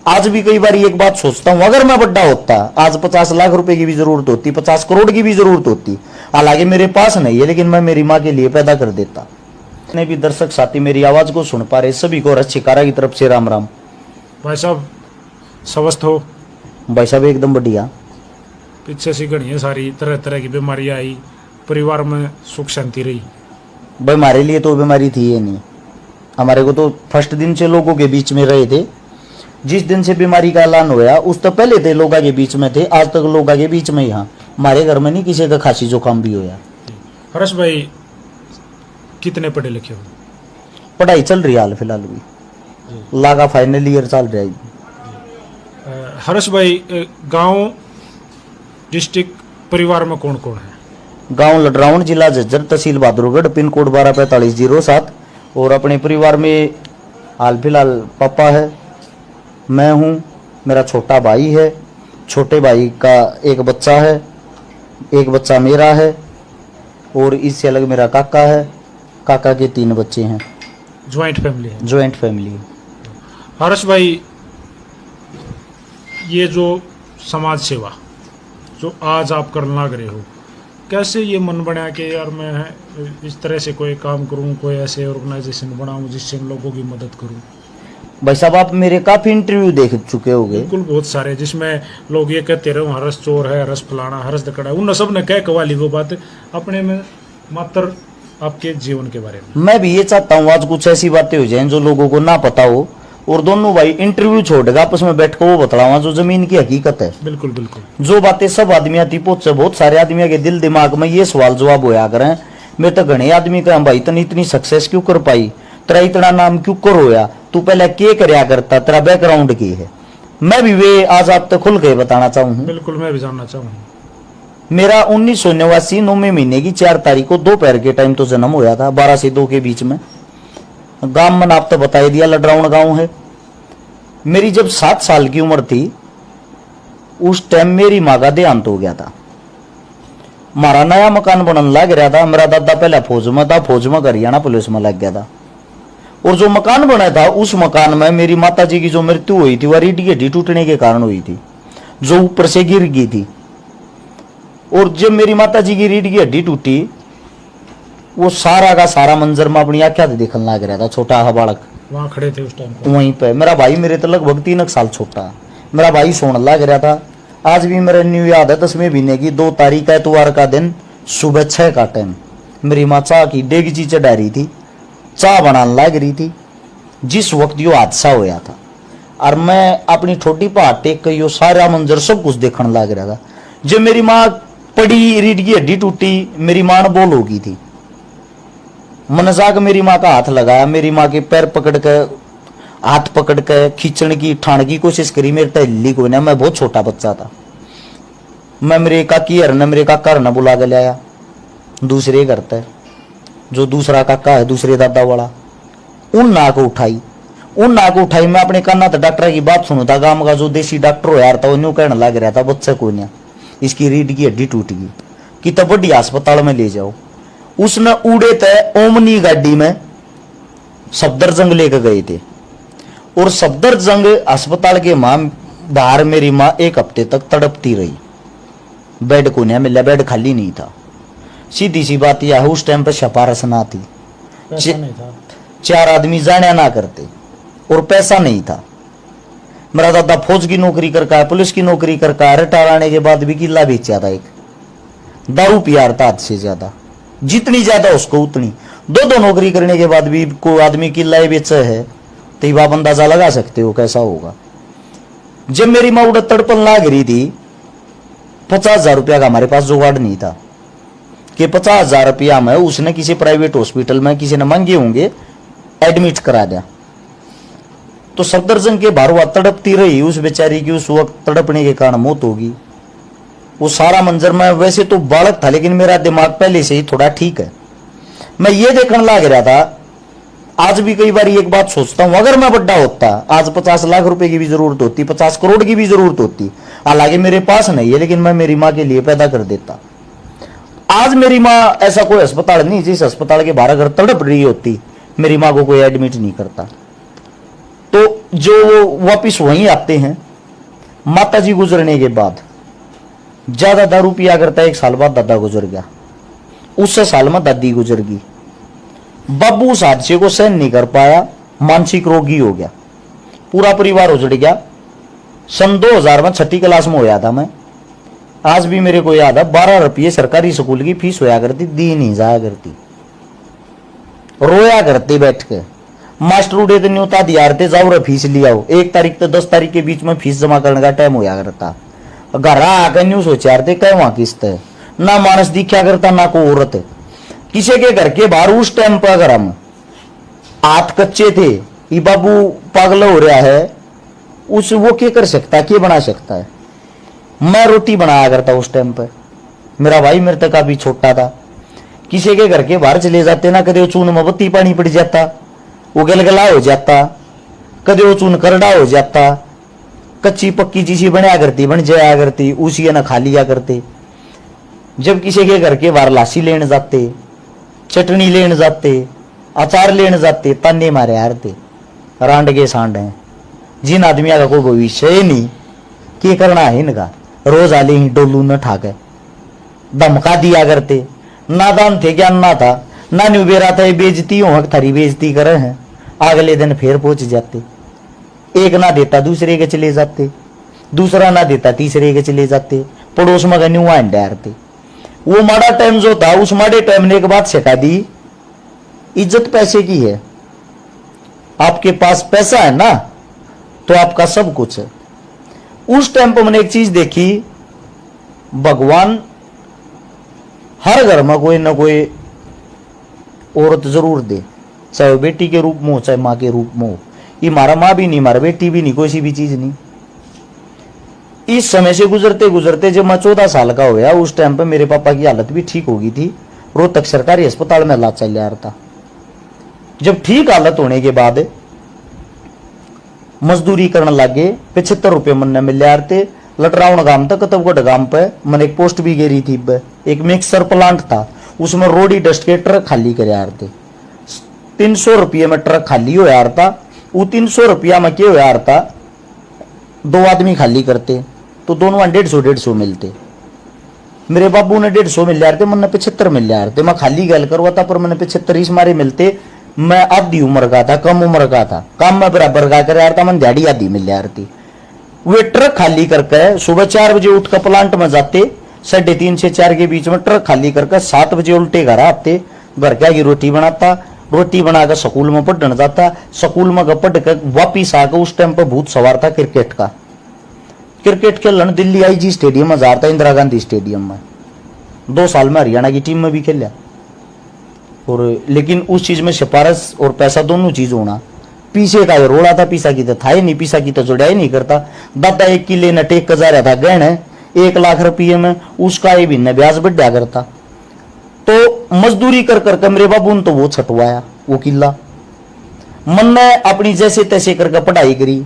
आज भी कई बार एक बात सोचता हूं, अगर मैं बड़ा होता आज 50 लाख रुपए की भी जरूरत होती, 50 करोड़ की भी जरूरत होती, हालांकि मेरे पास नहीं है, लेकिन मैं मेरी माँ के लिए पैदा कर देता। जितने भी दर्शक साथी मेरी आवाज को सुन पा रहे सभी को रक्षिकारा की तरफ से राम राम। भाई साहब स्वस्थ हो? भाई साहब एकदम बढ़िया। पीछे से घड़ी सारी तरह तरह की बीमारियां आई, परिवार में सुख शांति रही? भाई हमारे लिए तो बीमारी थी ये नहीं, हमारे को तो फर्स्ट दिन से लोगों के बीच में रहे थे। जिस दिन से बीमारी का ऐलान हुआ उस तो पहले थे लोगों के बीच में थे, आज तक लोगों के बीच में। यहाँ हमारे घर में नहीं किसी का खांसी जुकाम भी होया। हर्ष भाई कितने पढ़े लिखे हो? पढ़ाई चल रही है हाल फिलहाल भी, लागा फाइनल ईयर चल रहा है। हर्ष भाई गांव डिस्ट्रिक्ट परिवार में कौन कौन है? गांव लडराउन, जिला झज्जर, तहसील बहादुरगढ़, पिन कोड 124507। और अपने परिवार में हाल फिलहाल पापा है, मैं हूँ, मेरा छोटा भाई है, छोटे भाई का एक बच्चा है, एक बच्चा मेरा है, और इससे अलग मेरा काका है, काका के 3 बच्चे हैं। ज्वाइंट फैमिली है? ज्वाइंट फैमिली है। हर्ष भाई ये जो समाज सेवा जो आज आप करने लग रहे हो, कैसे ये मन बना कि यार मैं इस तरह से कोई काम करूं, कोई ऐसे ऑर्गेनाइजेशन बनाऊं जिससे मैं लोगों की मदद करूं? भाई साहब आप मेरे काफी इंटरव्यू देख चुके होंगे। बिल्कुल, बहुत सारे, जिसमें लोग ये कहते रहे हरस चोर है, हरस फलाना, हरस दकड़ा, उन सब ने कह कवाली वो बात अपने में मात्र आपके जीवन के बारे में। मैं भी ये चाहता हूँ आज कुछ ऐसी बातें हो जाएं जो लोगों को ना पता हो, और दोनों भाई इंटरव्यू छोड़ेगा आपस में बैठ कर वो बतलावा जो जमीन की हकीकत है। बिल्कुल बिल्कुल। जो बातें सब आदमी आती पहुंचे, बहुत सारे आदमी के दिल दिमाग में ये सवाल जवाब होया करें। मैं तो घने आदमी का भाई तने इतनी सक्सेस क्यों कर पाई, तेरा इतना नाम क्यों कर होया, तू पहले क्या करया करता, तेरा बैकग्राउंड की है। मैं भी वे आज आप तक खुल के बताना चाहूँ। बिल्कुल, मैं भी जानना चाहूँ। मेरा 1989 9वें महीने की 4 तारीख को दोपहर के टाइम तो जन्म होया था, 12 से 2 के बीच में। गांव में आप तो बता दिया लडराउन गांव है। मेरी जब 7 साल की उम्र थी उस टाइम मेरी माँ का देहांत हो गया था। हमारा नया मकान बनने लग रहा था। मेरा दादा पहले फौज में था, फौज में हरियाणा पुलिस में लग गया था। और जो मकान बना था उस मकान में मेरी माता जी की जो मृत्यु हुई थी वह रीढ़ की हड्डी टूटने के कारण हुई थी, जो ऊपर से गिर गई थी। और जब मेरी माता जी की रीढ़ की हड्डी टूटी, वो सारा का सारा मंजर में अपनी आंखों से देखने लग रहा था। छोटा हा बालक वहाँ खड़े थे उस टाइम? वहीं पे मेरा भाई मेरे तो लगभग 3 साल छोटा है। मेरा भाई सोने लग रहा था। आज भी मेरा न्यू याद है, 10वें महीने की 2 तारीख एतवार का दिन, सुबह 6 का टाइम। मेरी माँ चाह की डेगची चढ़ा रही थी, चाह बनाने लग रही थी जिस वक्त यो हादसा होया था। और मैं अपनी छोटी पहाड़ टेक कर यो सारा मंजर सब कुछ देखने लग रहा था। जब मेरी माँ पड़ी, रीढ़ की हड्डी टूटी, मेरी माँ ने बोल हो गई थी। मन जाग मेरी माँ का हाथ लगाया, मेरी माँ के पैर पकड़ के, हाथ पकड़ के खींचने की ठाण की कोशिश करी। मेरे तो हिल्ली को ना, मैं बहुत छोटा बच्चा था। मैं मेरे काकी हर ने मेरे काका हर ने बुला के लाया दूसरे घर तक, जो दूसरा काका है दूसरे दादा वाला। उन नाक उठाई, उन नाक उठाई। मैं अपने काना तो डॉक्टर की बात सुनता, गांव का जो देसी डॉक्टर हो यार था वो कहने लग रहा था बच्चे को ना इसकी रीढ़ की हड्डी टूट गई कि तब बड़ी अस्पताल में ले जाओ। उसने उड़े तय ओमनी गाड़ी में सफदरजंग लेकर गए थे। और सफदरजंग अस्पताल के बाहर मेरी माँ 1 हफ्ते तक तड़पती रही। बेड को नहीं मिला, बेड खाली नहीं था। सीधी सी बात यह है उस टाइम पर सिफारिश ना थी, पैसा नहीं था, 4 आदमी जाने ना करते, और पैसा नहीं था। मेरा दादा फौज की नौकरी करका है, पुलिस की नौकरी करका है, रिटायर आने के बाद भी किला बेचा था। एक दारू पियार था हद से ज्यादा, जितनी ज्यादा उसको उतनी। 2 नौकरी करने के बाद भी कोई आदमी किला बेचा है तो आप अंदाजा लगा सकते हो कैसा होगा। जब मेरी माँ उड़द तड़पन लाग रही थी, 50,000 रुपया का हमारे पास जुगाड़ नहीं था कि 50,000 रुपया में उसने किसी प्राइवेट हॉस्पिटल में किसी ने मांगे होंगे, एडमिट करा दिया। तो सफदरजंग के बाहर वह तड़पती रही, उस बेचारी की उस वक्त तड़पने के कारण मौत होगी। वो सारा मंजर में, वैसे तो बालक था लेकिन मेरा दिमाग पहले से ही थोड़ा ठीक है। मैं ये देखने लग रहा था। आज भी कई बार एक बात सोचता हूं, अगर मैं बड़ा होता आज 50 लाख रुपए की भी जरूरत होती, 50 करोड़ की भी जरूरत होती, हालांकि मेरे पास नहीं है, लेकिन मैं मेरी माँ के लिए पैदा कर देता। आज मेरी माँ, ऐसा कोई अस्पताल नहीं जिस अस्पताल के बाहर अगर तड़प रही होती, मेरी माँ को कोई एडमिट नहीं करता। तो जो वापिस वहीं आते हैं, माता जी गुजरने के बाद ज्यादा दारू पिया करता है। 1 साल बाद दादा गुजर गया, उससे साल में दादी गुजर गई। बाबू उस हादसे को सहन नहीं कर पाया, मानसिक रोगी हो गया, पूरा परिवार उजड़ गया। सन 2000 में 6ठी क्लास में होया था मैं। आज भी मेरे को याद है, 12 रुपये सरकारी स्कूल की फीस होया करती, दी नहीं जाया करती। रोया करते बैठ के, मास्टर उड़े तो न्यूता दियारते जाओ रे फीस लिया हो। 1 तारीख तो 10 तारीख के बीच में फीस जमा करने का टाइम होया करता। घर आकर न्यू सोचारते कह वहां किस्त है, ना मानस दिखा करता ना को औरत। किसी के घर के बाहर उस टाइम पर अगर हम हाथ कच्चे थे, ये बाबू पागल हो रहा है, उस वो क्या कर सकता, क्या बना सकता है। मैं रोटी बनाया करता उस टाइम पर, मेरा भाई मेरे तक काफी छोटा था। किसी के घर के बाहर चले जाते ना, कदे वो चून में बत्ती पानी पड़ जाता, वो गलगला हो जाता, कदे वो चून करड़ा हो जाता। कच्ची पक्की चीज़ी बनाया करती, बन जाया करती, उसी ना खा लिया करते। जब किसी के घर के बाहर लासी लेने जाते, चटनी लेने जाते, अचार लेने जाते, ताने मारे हारते, रांड के सांड हैं। जिन आदमियों का कोई भविष्य ही नहीं, क्या करना है इनका, रोज आले ही डोलू न ठाके धमका दिया करते। नादान थे, ज्ञान ना था, ना न्यू बेरा था, बेजती हो थारी बेजती करे हैं। अगले दिन फिर पहुंच जाते, एक ना देता दूसरे के चले जाते, दूसरा ना देता तीसरे के चले जाते, पड़ोस में न्यू डारते। वो माड़ा टाइम जो था, उस माड़े टाइम ने एक बात सिखा दी, इज्जत पैसे की है। आपके पास पैसा है ना, तो आपका सब कुछ है। उस टाइम पर मैंने एक चीज देखी, भगवान हर घर में कोई ना कोई औरत जरूर दे, चाहे बेटी के रूप में हो चाहे मां के रूप में हो। ये मारा माँ भी नहीं, मारा बेटी भी नहीं, कोई सी भी चीज नहीं। इस समय से गुजरते गुजरते जब मैं 14 साल का हो गया, उस टाइम पे मेरे पापा की हालत भी ठीक हो गई थी। रोहतक सरकारी अस्पताल में इलाज चल रहा था। जब ठीक हालत होने के बाद मजदूरी करने लगे, 75 रुपये मन मिल रहे थे। लटराउन गांव तक कतबगढ़ गांव पे मैंने एक पोस्ट भी गिरी थी। एक मिक्सर प्लांट था, उसमें रोडी डस्ट के ट्रक खाली कर यार थे। 300 रुपये में ट्रक खाली हो यार था। वो 300 रुपया में क्या हो यार था, 2 आदमी खाली करते तो दोनों 150 मिलते। मेरे बाबू ने 150 मिल रहे थे, मैंने 75 मिल रहे थे। मैं खाली गल करवाता, पर मैंने 75 इस मारे मिलते। मैं आधी उम्र का था, कम उम्र का था, काम में बराबर का कर रहा था, मैंने दिहाड़ी आधी मिल रही थी। वे ट्रक खाली करके सुबह 4 बजे उठ कर प्लांट में जाते, 3:30 से 4 के बीच में ट्रक खाली करके 7 बजे उल्टे घर आते। घर क्या की रोटी बनाता, रोटी बनाकर स्कूल में पढ़ने जाता। स्कूल में पढ़ कर वापिस आकर उस टाइम पर भूत सवार था क्रिकेट का। क्रिकेट खेलन दिल्ली आईजी स्टेडियम में जा रहा था, इंदिरा गांधी स्टेडियम में। 2 साल में हरियाणा की टीम में भी खेला। और लेकिन उस चीज में सिफारिश और पैसा दोनों चीज होना। पीछे का रोड़ा था, पीछा की तो था ही नहीं, पीछा की तो जुड़ा ही नहीं करता। दादा 1 किले न टेक का जा रहा था गहने 1 लाख रुपये में, उसका ये भी न ब्याज बढ़ा करता। तो मजदूरी कर कर मेरे बाबू ने तो वो छटवाया वो किला। मन ने अपनी जैसे तैसे करके पढ़ाई करी।